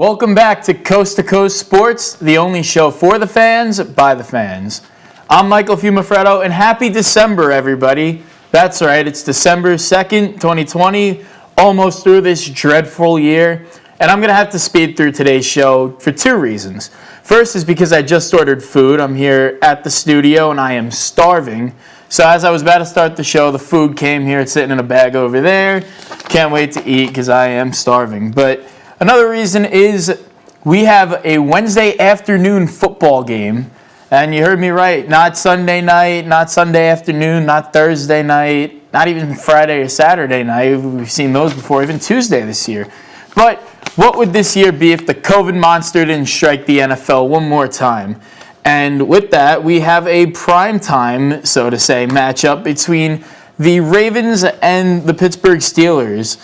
Welcome back to Coast Sports, the only show for the fans, by the fans. I'm Michael Fiumefreddo, and happy December, everybody. That's right, it's December 2nd, 2020, almost through this dreadful year. And I'm going to have to speed through today's show for two reasons. First is because I just ordered food. I'm here at the studio, and I am starving. So as I was about to start the show, the food came here. It's sitting in a bag over there. Can't wait to eat because I am starving. But another reason is we have a Wednesday afternoon football game. And you heard me right, not Sunday night, not Sunday afternoon, not Thursday night, not even Friday or Saturday night. We've seen those before, even Tuesday this year. But what would this year be if the COVID monster didn't strike the NFL one more time? And with that, we have a prime time, so to say, matchup between the Ravens and the Pittsburgh Steelers.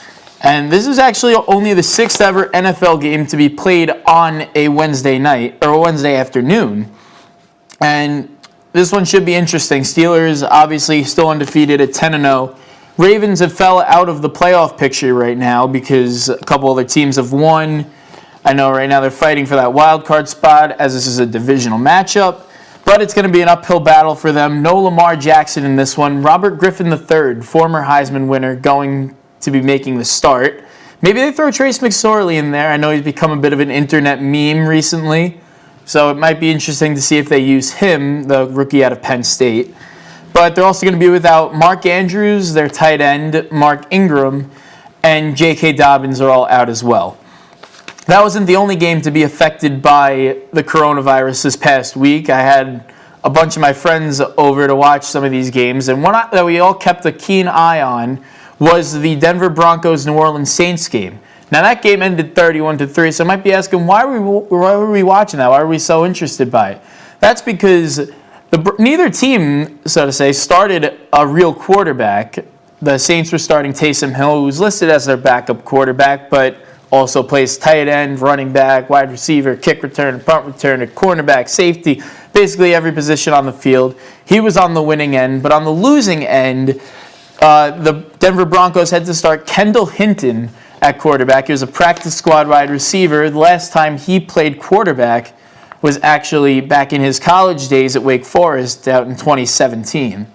And this is actually only the sixth ever NFL game to be played on a Wednesday night, or a Wednesday afternoon. And this one should be interesting. Steelers obviously still undefeated at 10-0. Ravens have fell out of the playoff picture right now because a couple other teams have won. I know right now they're fighting for that wild card spot as this is a divisional matchup, but it's going to be an uphill battle for them. No Lamar Jackson in this one. Robert Griffin III, former Heisman winner, going to be making the start. Maybe they throw Trace McSorley in there. I know he's become a bit of an internet meme recently, so it might be interesting to see if they use him, the rookie out of Penn State. But they're also going to be without Mark Andrews, their tight end, Mark Ingram, and J.K. Dobbins are all out as well. That wasn't the only game to be affected by the coronavirus this past week. I had a bunch of my friends over to watch some of these games, and one that we all kept a keen eye on was the Denver Broncos-New Orleans Saints game. Now, that game ended 31-3, so I might be asking, why were we watching that? Why were we so interested by it? That's because neither team, so to say, started a real quarterback. The Saints were starting Taysom Hill, who was listed as their backup quarterback, but also plays tight end, running back, wide receiver, kick return, punt return, cornerback, safety, basically every position on the field. He was on the winning end, but on the losing end, the Denver Broncos had to start Kendall Hinton at quarterback. He was a practice squad wide receiver. The last time he played quarterback was actually back in his college days at Wake Forest out in 2017.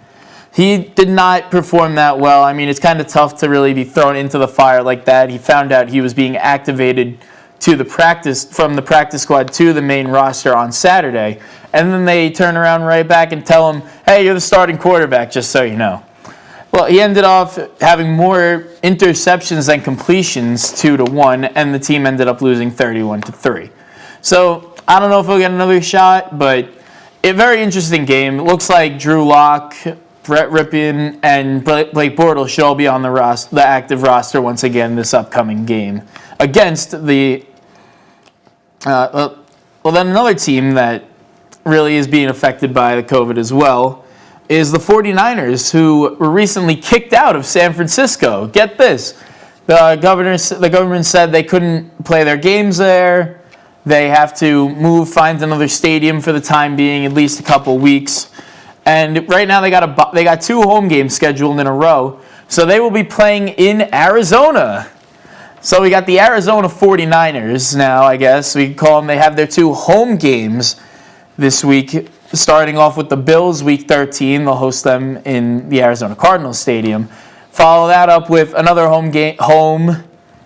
He did not perform that well. I mean, it's kind of tough to really be thrown into the fire like that. He found out he was being activated from the practice squad to the main roster on Saturday. And then they turn around right back and tell him, hey, you're the starting quarterback, just so you know. Well, he ended off having more interceptions than completions, 2-1, and the team ended up losing 31-3. So I don't know if he'll get another shot, but a very interesting game. It looks like Drew Lock, Brett Rypien, and Blake Bortles should all be on the active roster once again this upcoming game against the then another team that really is being affected by the COVID as well is the 49ers, who were recently kicked out of San Francisco. Get this. The government said they couldn't play their games there. They have to find another stadium for the time being, at least a couple weeks. And right now they got two home games scheduled in a row. So they will be playing in Arizona. So we got the Arizona 49ers now, I guess. We call them. They have their two home games this week, starting off with the Bills week 13. They'll host them in the Arizona Cardinals Stadium. Follow that up with another home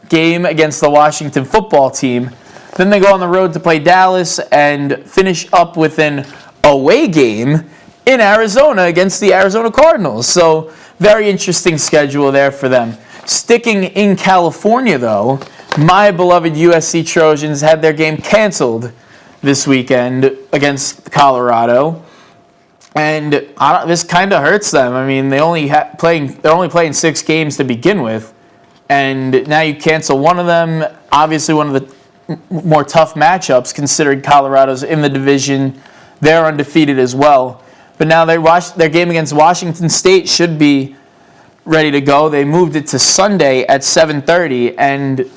game against the Washington football team. Then they go on the road to play Dallas and finish up with an away game in Arizona against the Arizona Cardinals. So very interesting schedule there for them. Sticking in California, though, my beloved USC Trojans had their game canceled this weekend against Colorado. And this kind of hurts them. I mean, they're only playing 6 games to begin with. And now you cancel one of them. Obviously, one of the more tough matchups, considering Colorado's in the division. They're undefeated as well. But now their game against Washington State should be ready to go. They moved it to Sunday at 7:30, and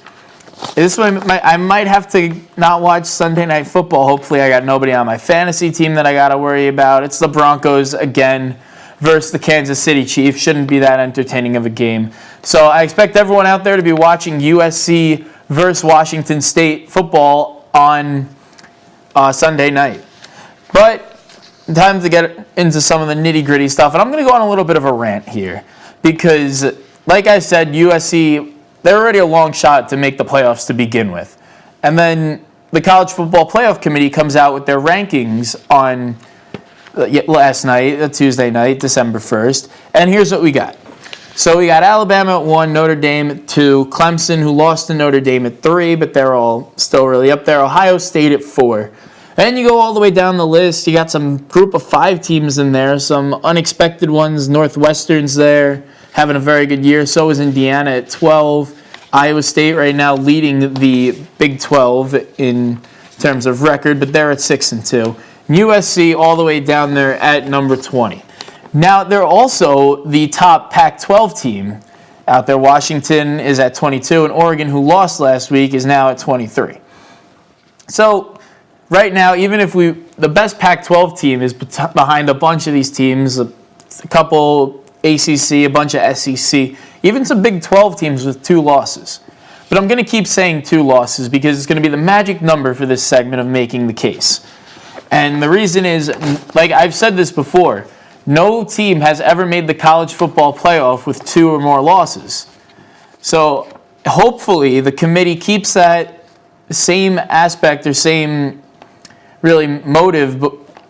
this one I might have to not watch Sunday Night Football. Hopefully I got nobody on my fantasy team that I got to worry about. It's the Broncos again versus the Kansas City Chiefs. Shouldn't be that entertaining of a game. So I expect everyone out there to be watching USC versus Washington State football on Sunday night. But time to get into some of the nitty-gritty stuff. And I'm going to go on a little bit of a rant here because, like I said, USC, they're already a long shot to make the playoffs to begin with. And then the College Football Playoff Committee comes out with their rankings on last night, Tuesday night, December 1st. And here's what we got. So we got Alabama at 1, Notre Dame at 2, Clemson, who lost to Notre Dame at 3, but they're all still really up there, Ohio State at 4. And you go all the way down the list. You got some group of 5 teams in there, some unexpected ones. Northwestern's there, having a very good year. So is Indiana at 12. Iowa State right now leading the Big 12 in terms of record, but they're at 6-2. USC all the way down there at number 20. Now, they're also the top Pac-12 team out there. Washington is at 22, and Oregon, who lost last week, is now at 23. So, right now, even if the best Pac-12 team is behind a bunch of these teams, a couple ACC, a bunch of SEC, even some Big 12 teams with 2 losses. But I'm going to keep saying 2 losses because it's going to be the magic number for this segment of making the case. And the reason is, like I've said this before, no team has ever made the college football playoff with 2 or more losses. So hopefully the committee keeps that same aspect or same really motive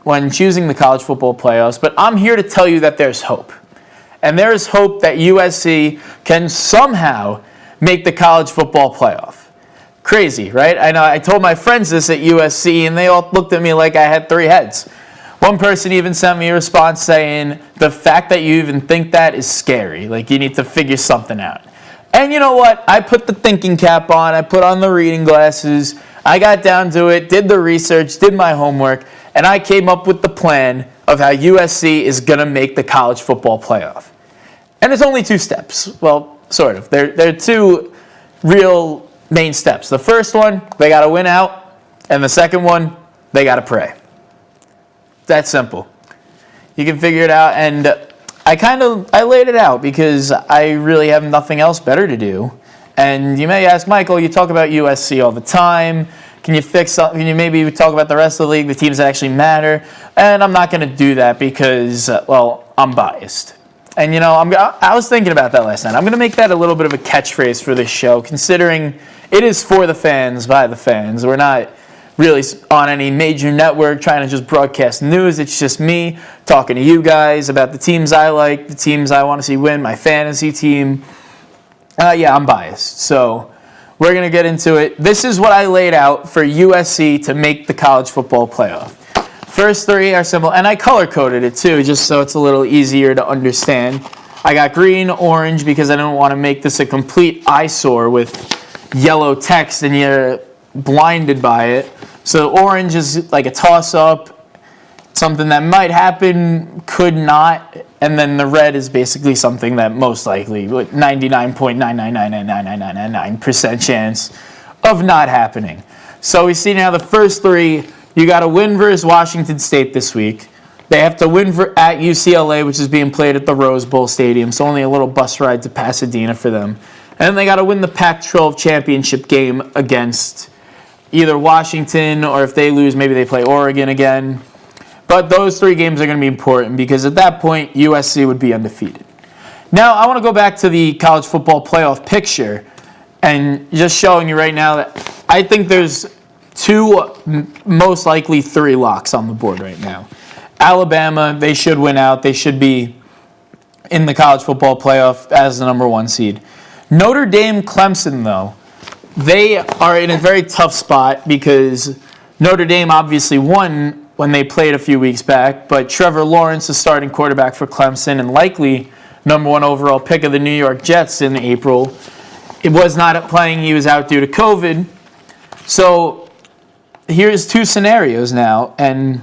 when choosing the college football playoffs. But I'm here to tell you that there's hope. And there is hope that USC can somehow make the college football playoff. Crazy, right? I know I told my friends this at USC, and they all looked at me like I had 3 heads. One person even sent me a response saying, the fact that you even think that is scary. Like, you need to figure something out. And you know what? I put the thinking cap on. I put on the reading glasses. I got down to it, did the research, did my homework, and I came up with the plan of how USC is going to make the college football playoff. And it's only 2 steps. Well, sort of. They're 2 real main steps. The first one, they got to win out. And the second one, they got to pray. That's simple. You can figure it out. And I laid it out because I really have nothing else better to do. And you may ask, Michael, you talk about USC all the time. Can you fix something? Can you maybe talk about the rest of the league, the teams that actually matter? And I'm not going to do that because, well, I'm biased. And, you know, I was thinking about that last night. I'm going to make that a little bit of a catchphrase for this show, considering it is for the fans, by the fans. We're not really on any major network trying to just broadcast news. It's just me talking to you guys about the teams I like, the teams I want to see win, my fantasy team. Yeah, I'm biased. So we're going to get into it. This is what I laid out for USC to make the college football playoff. First 3 are simple, and I color-coded it too, just so it's a little easier to understand. I got green, orange, because I don't want to make this a complete eyesore with yellow text and you're blinded by it. So orange is like a toss-up, something that might happen, could not, and then the red is basically something that most likely, 99.9999999% chance of not happening. So we see now the first 3. You got to win versus Washington State this week. They have to win at UCLA, which is being played at the Rose Bowl Stadium, so only a little bus ride to Pasadena for them. And then they got to win the Pac-12 championship game against either Washington, or if they lose, maybe they play Oregon again. But those 3 games are going to be important because at that point, USC would be undefeated. Now, I want to go back to the college football playoff picture and just showing you right now that I think there's 2, most likely 3 locks on the board right now. Alabama, they should win out. They should be in the college football playoff as the number 1 seed. Notre Dame, Clemson, though, they are in a very tough spot because Notre Dame obviously won when they played a few weeks back, but Trevor Lawrence is starting quarterback for Clemson and likely number 1 overall pick of the New York Jets in April. It was not playing. He was out due to COVID. So here's 2 scenarios now, and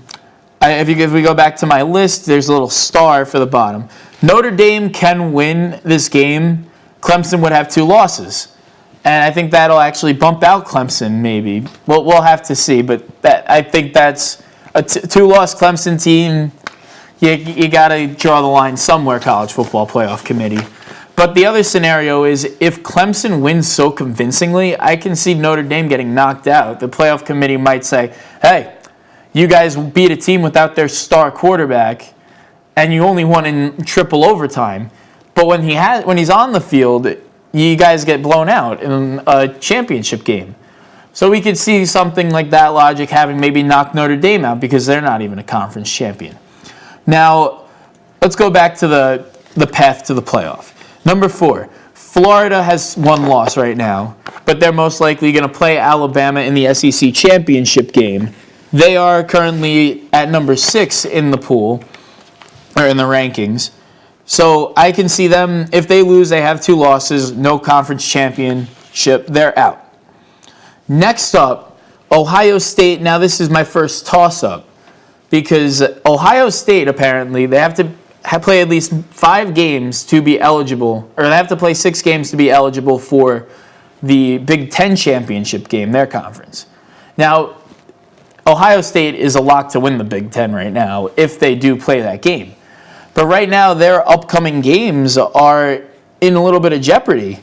if we go back to my list, there's a little star for the bottom. Notre Dame can win this game. Clemson would have 2 losses, and I think that'll actually bump out Clemson maybe. We'll have to see, but I think that's a 2-loss Clemson team. You got to draw the line somewhere, college football playoff committee. But the other scenario is if Clemson wins so convincingly, I can see Notre Dame getting knocked out. The playoff committee might say, hey, you guys beat a team without their star quarterback, and you only won in triple overtime. But when he's on the field, you guys get blown out in a championship game. So we could see something like that logic having maybe knocked Notre Dame out because they're not even a conference champion. Now, let's go back to the path to the playoff. Number 4, Florida has one loss right now, but they're most likely going to play Alabama in the SEC championship game. They are currently at number 6 in the pool, or in the rankings. So I can see them, if they lose, they have 2 losses, no conference championship, they're out. Next up, Ohio State. Now this is my first toss-up, because Ohio State, apparently, they have to play at least 5 games to be eligible, or they have to play 6 games to be eligible for the Big Ten championship game, their conference. Now, Ohio State is a lock to win the Big Ten right now if they do play that game. But right now, their upcoming games are in a little bit of jeopardy.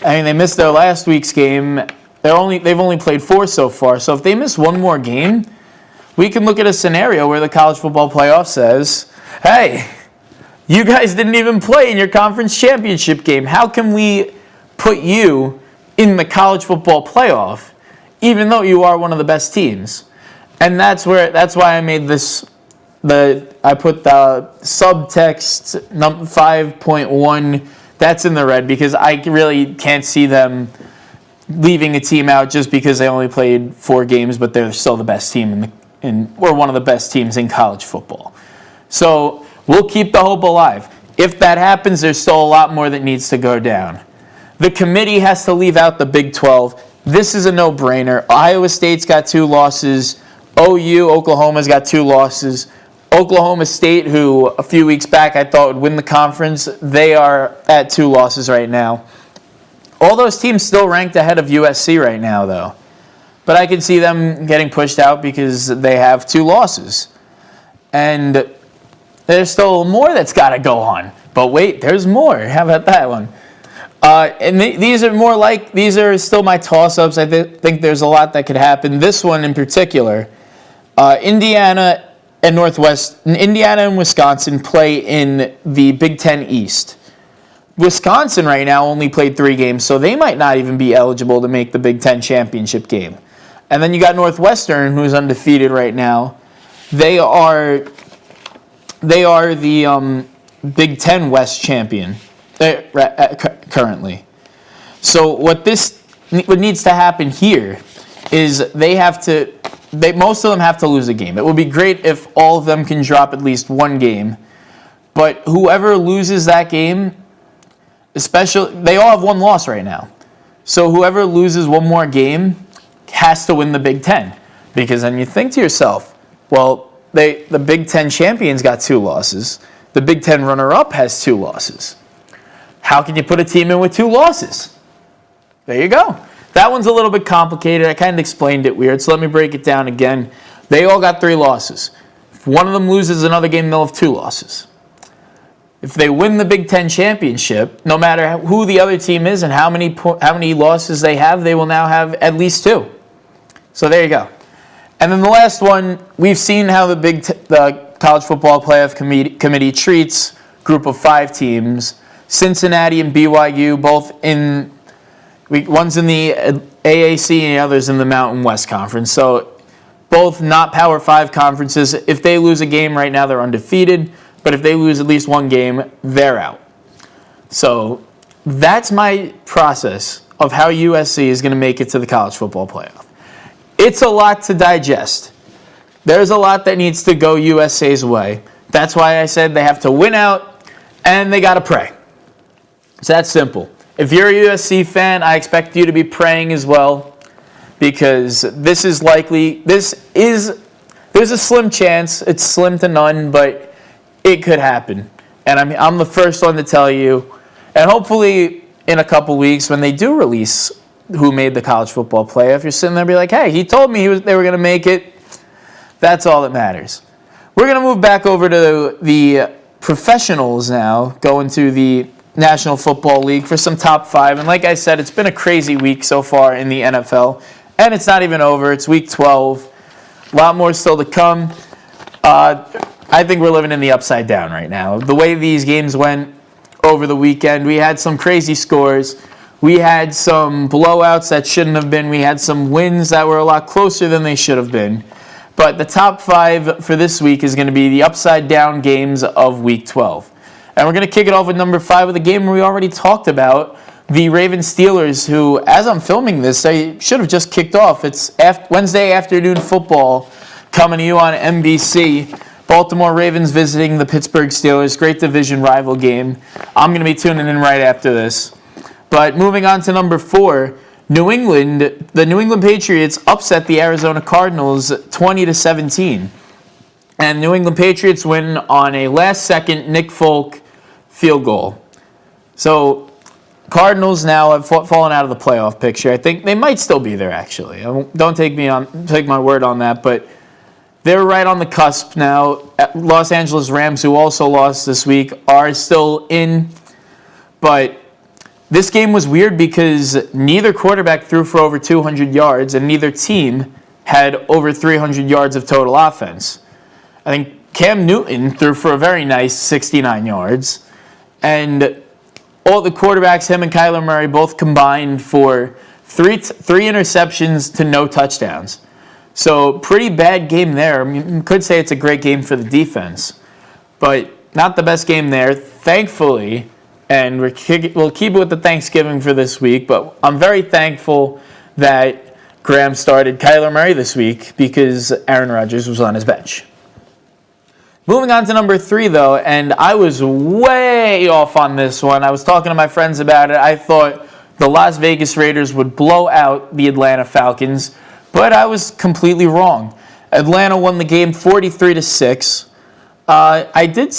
I mean, they missed their last week's game. They've only played 4 so far. So if they miss one more game, we can look at a scenario where the college football playoff says, hey, you guys didn't even play in your conference championship game. How can we put you in the college football playoff, even though you are one of the best teams? And that's why I made this. I put the subtext 5.1. That's in the red because I really can't see them leaving a team out just because they only played 4 games, but they're still the best team or one of the best teams in college football. So we'll keep the hope alive. If that happens, there's still a lot more that needs to go down. The committee has to leave out the Big 12. This is a no-brainer. Iowa State's got 2 losses. Oklahoma's got 2 losses. Oklahoma State, who a few weeks back I thought would win the conference, they are at 2 losses right now. All those teams still ranked ahead of USC right now, though. But I can see them getting pushed out because they have 2 losses. And there's still more that's got to go on. But wait, there's more. How about that one? And these are still my toss-ups. I think there's a lot that could happen. This one in particular, Indiana and Wisconsin play in the Big Ten East. Wisconsin right now only played 3 games, so they might not even be eligible to make the Big Ten championship game. And then you got Northwestern, who's undefeated right now. They are the Big Ten West champion currently. So what needs to happen here is most of them have to lose a game. It would be great if all of them can drop at least 1 game, but whoever loses that game, they all have 1 loss right now. So whoever loses 1 more game has to win the Big Ten, because then you think to yourself, well, the Big Ten champions got 2 losses. The Big Ten runner-up has 2 losses. How can you put a team in with 2 losses? There you go. That one's a little bit complicated. I kind of explained it weird, so let me break it down again. They all got 3 losses. If one of them loses another game, they'll have 2 losses. If they win the Big Ten championship, no matter who the other team is and how many losses they have, they will now have at least 2. So there you go. And then the last one, we've seen how the College Football Playoff Committee treats group of 5 teams. Cincinnati and BYU, one's in the AAC and the other's in the Mountain West Conference. So both not Power 5 conferences. If they lose a game right now, they're undefeated. But if they lose at least 1 game, they're out. So that's my process of how USC is going to make it to the College Football Playoff. It's a lot to digest. There's a lot that needs to go USA's way. That's why I said they have to win out and they got to pray. It's that simple. If you're a USC fan, I expect you to be praying as well, because there's a slim chance, it's slim to none, but it could happen. And I'm the first one to tell you, and hopefully in a couple weeks when they do release who made the college football playoff, you're sitting there and be like, hey, he told me they were going to make it. That's all that matters. We're going to move back over to the professionals now, go into the National Football League for some top 5. And like I said, it's been a crazy week so far in the NFL. And it's not even over. It's week 12. A lot more still to come. I think we're living in the upside down right now. The way these games went over the weekend, we had some crazy scores. We had some blowouts that shouldn't have been. We had some wins that were a lot closer than they should have been. But the top 5 for this week is going to be the upside down games of week 12. And we're going to kick it off with number 5 of the game we already talked about, the Ravens-Steelers, who, as I'm filming this, they should have just kicked off. It's Wednesday afternoon football coming to you on NBC. Baltimore Ravens visiting the Pittsburgh Steelers. Great division rival game. I'm going to be tuning in right after this. But moving on to number 4, the New England Patriots upset the Arizona Cardinals 20-17. And New England Patriots win on a last-second Nick Folk field goal. So Cardinals now have fallen out of the playoff picture. I think they might still be there, actually. Don't take my word on that, but they're right on the cusp now. Los Angeles Rams, who also lost this week, are still in. But this game was weird because neither quarterback threw for over 200 yards, and neither team had over 300 yards of total offense. I think Cam Newton threw for a very nice 69 yards. And all the quarterbacks, him and Kyler Murray, both combined for three interceptions to no touchdowns. So pretty bad game there. I mean, you could say it's a great game for the defense, but not the best game there, thankfully. And we'll keep it with the Thanksgiving for this week, but I'm very thankful that Graham started Kyler Murray this week because Aaron Rodgers was on his bench. Moving on to number 3, though, and I was way off on this one. I was talking to my friends about it. I thought the Las Vegas Raiders would blow out the Atlanta Falcons, but I was completely wrong. Atlanta won the game 43-6. I did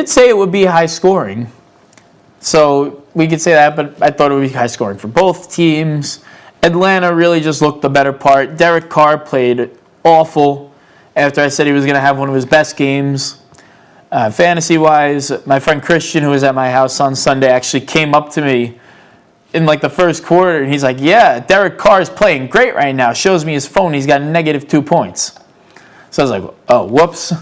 say it would be high scoring, so we could say that, but I thought it would be high scoring for both teams. Atlanta really just looked the better part. Derek Carr played awful after I said he was going to have one of his best games. Fantasy-wise, my friend Christian, who was at my house on Sunday, actually came up to me in like the first quarter, and he's like, yeah, Derek Carr is playing great right now. Shows me his phone. He's got -2 points. So I was like, oh, whoops.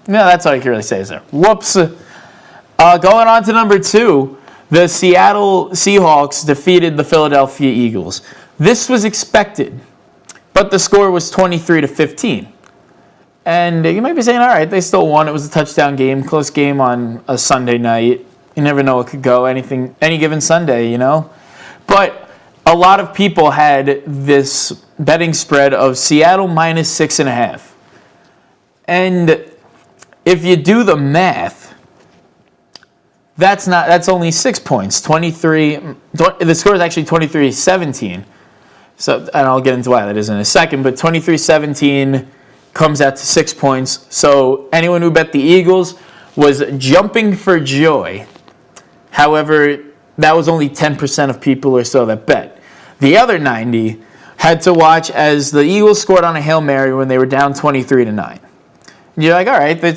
Yeah, that's all you can really say is there. Whoops. Going on to number 2, the Seattle Seahawks defeated the Philadelphia Eagles. This was expected, but the score was 23-15. And you might be saying, all right, they still won. It was a touchdown game, close game on a Sunday night. You never know what could go, any given Sunday, you know. But a lot of people had this betting spread of Seattle -6.5. And if you do the math, that's only 6 points. The score is actually 23-17. So, and I'll get into why that is in a second, but 23-17 comes out to 6 points. So anyone who bet the Eagles was jumping for joy. However, that was only 10% of people or so that bet. The other 90 had to watch as the Eagles scored on a Hail Mary when they were down 23-9. And you're like, all right, they're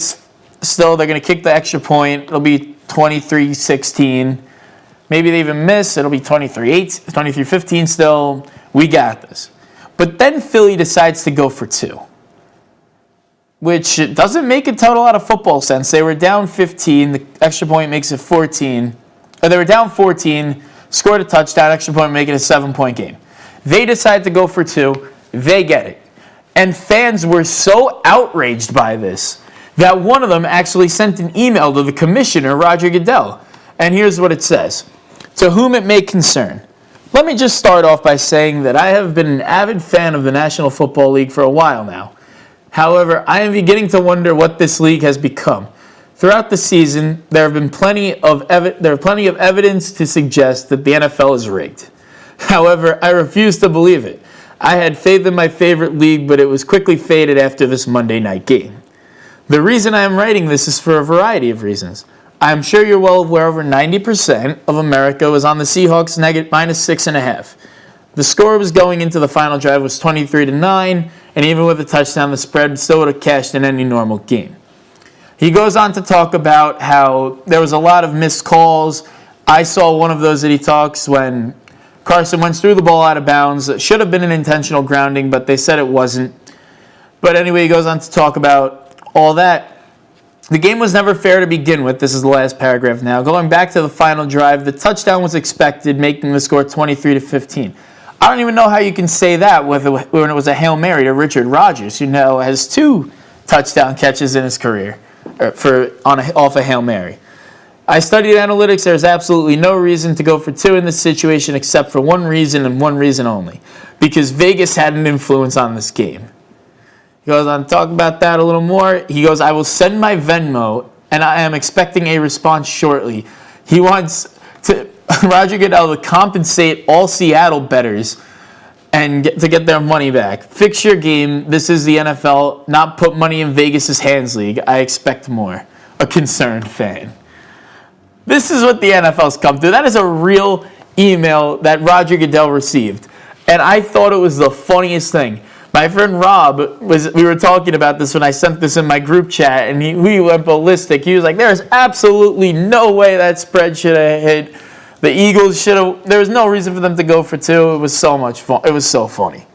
going to kick the extra point. It'll be 23-16. Maybe they even miss. It'll be 23-15 still. We got this. But then Philly decides to go for 2. Which doesn't make a total lot of football sense. They were down 15. The extra point makes it 14. Or they were down 14, scored a touchdown, extra point, make it a 7-point game. They decide to go for 2. They get it. And fans were so outraged by this that one of them actually sent an email to the commissioner, Roger Goodell. And here's what it says. To whom it may concern. Let me just start off by saying that I have been an avid fan of the National Football League for a while now. However, I am beginning to wonder what this league has become. Throughout the season, there have plenty of evidence to suggest that the NFL is rigged. However, I refuse to believe it. I had faith in my favorite league, but it was quickly faded after this Monday night game. The reason I am writing this is for a variety of reasons. I am sure you're well aware over 90% of America was on the Seahawks -6.5. The score was going into the final drive was 23-9, and even with a touchdown, the spread still would have cashed in any normal game. He goes on to talk about how there was a lot of missed calls. I saw one of those that he talks when Carson Wentz threw the ball out of bounds. It should have been an intentional grounding, but they said it wasn't. But anyway, he goes on to talk about all that. The game was never fair to begin with. This is the last paragraph now. Going back to the final drive, the touchdown was expected, making the score 23-15. I don't even know how you can say that when it was a Hail Mary to Richard Rodgers, who now has 2 touchdown catches in his career off a Hail Mary. I studied analytics. There's absolutely no reason to go for 2 in this situation except for one reason and one reason only. Because Vegas had an influence on this game. He goes on to talk about that a little more. He goes, I will send my Venmo, and I am expecting a response shortly. He wants Roger Goodell to compensate all Seattle bettors and to get their money back. Fix your game. This is the NFL, not put money in Vegas' hands league. I expect more. A concerned fan. This is what the NFL's come to. That is a real email that Roger Goodell received. And I thought it was the funniest thing. My friend Rob, we were talking about this when I sent this in my group chat, and we went ballistic. He was like, there's absolutely no way that spread should have hit. The Eagles should have, there was no reason for them to go for 2. It was so much fun. It was so funny.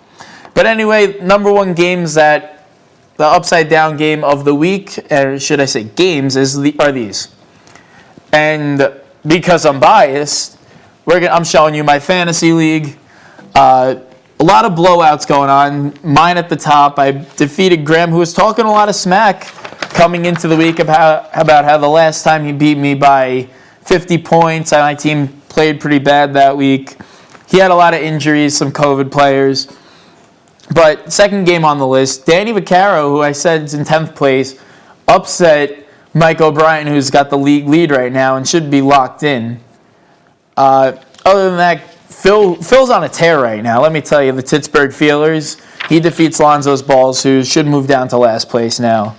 But anyway, number 1 games that, the upside down game of the week, or should I say games, are these. And because I'm biased, I'm showing you my fantasy league. A lot of blowouts going on. Mine at the top. I defeated Graham, who was talking a lot of smack coming into the week about how the last time he beat me by 50 points. My team played pretty bad that week. He had a lot of injuries, some COVID players. But second game on the list, Danny Vaccaro, who I said is in 10th place, upset Mike O'Brien, who's got the league lead right now and should be locked in. Other than that, Phil's on a tear right now. Let me tell you, the Pittsburgh Feelers, he defeats Lonzo's Balls, who should move down to last place now.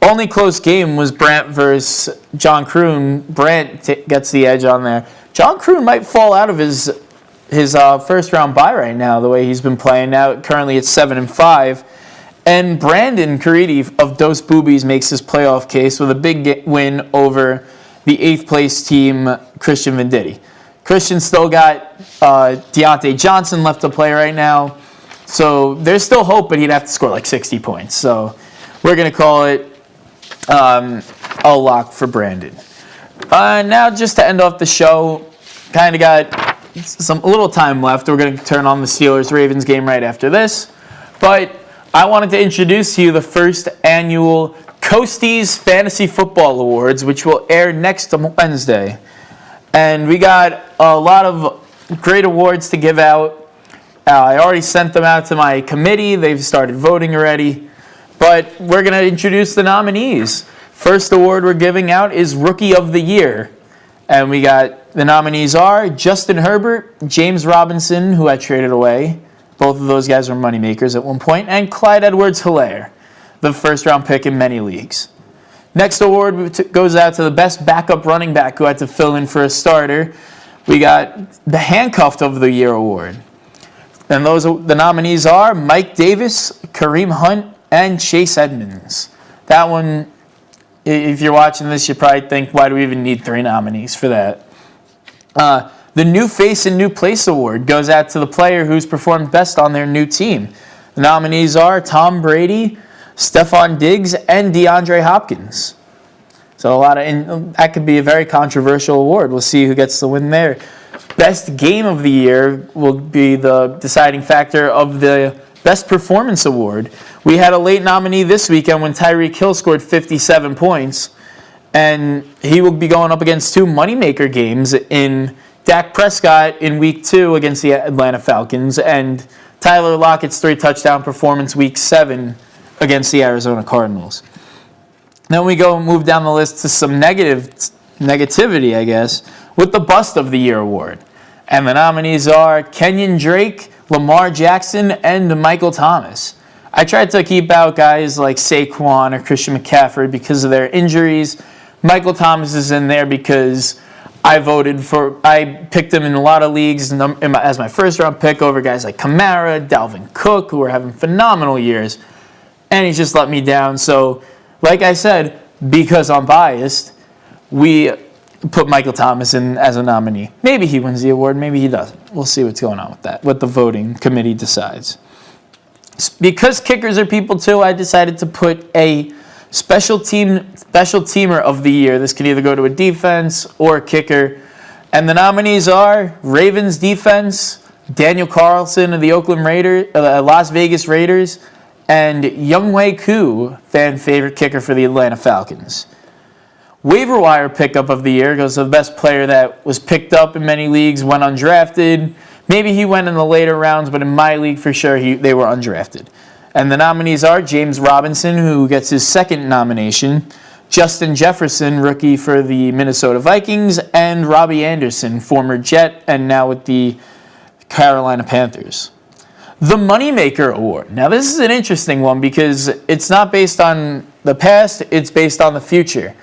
Only close game was Brant versus John Kroon. Brant gets the edge on there. John Kroon might fall out of his first round bye right now, the way he's been playing now. Currently it's 7-5. And Brandon Caridi of Dos Boobies makes his playoff case with a big win over the 8th place team, Christian Venditti. Christian still got Deontay Johnson left to play right now. So there's still hope, but he'd have to score like 60 points. So we're going to call it a lock for Brandon. Now, just to end off the show, kind of got a little time left. We're going to turn on the Steelers-Ravens game right after this. But I wanted to introduce to you the first annual Coasties Fantasy Football Awards, which will air next Wednesday. And we got a lot of great awards to give out. I already sent them out to my committee. They've started voting already. But we're going to introduce the nominees. First award we're giving out is Rookie of the Year. And we got, the nominees are Justin Herbert, James Robinson, who I traded away. Both of those guys were moneymakers at one point. And Clyde Edwards-Helaire, the first-round pick in many leagues. Next award goes out to the best backup running back who had to fill in for a starter. We got the Handcuffed of the Year award. And the nominees are Mike Davis, Kareem Hunt, and Chase Edmonds. That one, if you're watching this, you probably think, why do we even need 3 nominees for that? The New Face and New Place award goes out to the player who's performed best on their new team. The nominees are Tom Brady, Stephon Diggs, and DeAndre Hopkins. So that could be a very controversial award. We'll see who gets the win there. Best Game of the Year will be the deciding factor of the Best Performance award. We had a late nominee this weekend when Tyreek Hill scored 57 points, and he will be going up against 2 moneymaker games in Dak Prescott in Week 2 against the Atlanta Falcons, and Tyler Lockett's 3-touchdown performance Week 7 against the Arizona Cardinals. Then we move down the list to some negativity, I guess, with the Bust of the Year award. And the nominees are Kenyon Drake, Lamar Jackson, and Michael Thomas. I tried to keep out guys like Saquon or Christian McCaffrey because of their injuries. Michael Thomas is in there because I picked him in a lot of leagues as my first-round pick over guys like Kamara, Dalvin Cook, who are having phenomenal years. And he's just let me down. So, like I said, because I'm biased, we put Michael Thomas in as a nominee. Maybe he wins the award, maybe he doesn't. We'll see what's going on with that, what the voting committee decides. Because kickers are people too, I decided to put a special teamer of the year. This can either go to a defense or a kicker. And the nominees are Ravens defense, Daniel Carlson of the Las Vegas Raiders, and Younghoe Koo, fan favorite kicker for the Atlanta Falcons. Waiver wire pickup of the year goes to the best player that was picked up in many leagues, went undrafted. Maybe he went in the later rounds, but in my league for sure they were undrafted. And the nominees are James Robinson, who gets his second nomination, Justin Jefferson, rookie for the Minnesota Vikings, and Robbie Anderson, former Jet and now with the Carolina Panthers. The Moneymaker Award. Now this is an interesting one because it's not based on the past, it's based on the future.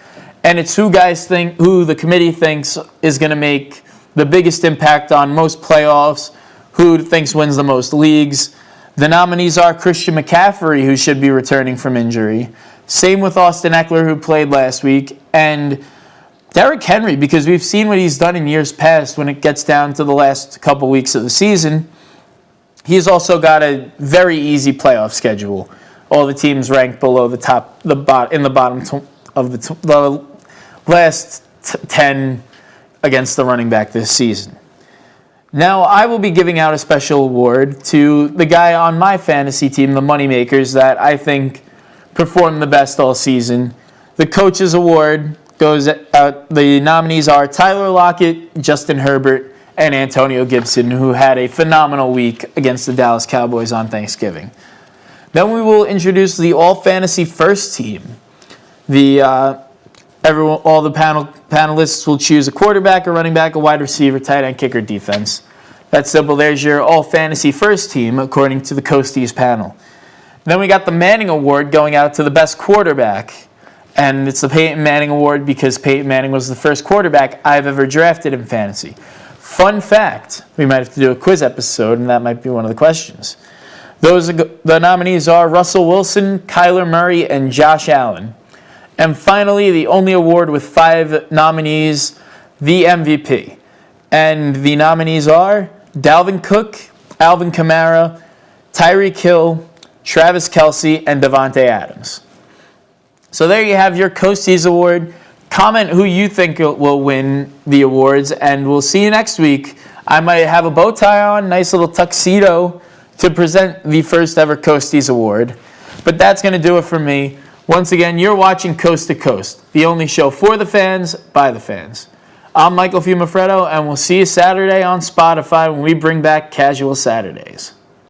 And it's who the committee thinks is going to make the biggest impact on most playoffs, who thinks wins the most leagues. The nominees are Christian McCaffrey, who should be returning from injury. Same with Austin Eckler, who played last week. And Derrick Henry, because we've seen what he's done in years past when it gets down to the last couple weeks of the season. He's also got a very easy playoff schedule. All the teams ranked below the bottom of the last 10 against the running back this season. Now, I will be giving out a special award to the guy on my fantasy team, the Moneymakers, that I think performed the best all season. The Coaches Award goes out. The nominees are Tyler Lockett, Justin Herbert, and Antonio Gibson, who had a phenomenal week against the Dallas Cowboys on Thanksgiving. Then we will introduce the All Fantasy First Team. All the panelists will choose a quarterback, a running back, a wide receiver, tight end, kicker, defense. That's simple. There's your All Fantasy First Team, according to the Coasties panel. Then we got the Manning Award going out to the best quarterback. And it's the Peyton Manning Award because Peyton Manning was the first quarterback I've ever drafted in fantasy. Fun fact, we might have to do a quiz episode, and that might be one of the questions. The nominees are Russell Wilson, Kyler Murray, and Josh Allen. And finally, the only award with 5 nominees, the MVP. And the nominees are Dalvin Cook, Alvin Kamara, Tyreek Hill, Travis Kelce, and Devontae Adams. So there you have your Coasties Award. Comment who you think will win the awards, and we'll see you next week. I might have a bow tie on, nice little tuxedo, to present the first ever Coasties Award. But that's going to do it for me. Once again, you're watching Coast to Coast, the only show for the fans, by the fans. I'm Michael Fiumefreddo, and we'll see you Saturday on Spotify when we bring back Casual Saturdays.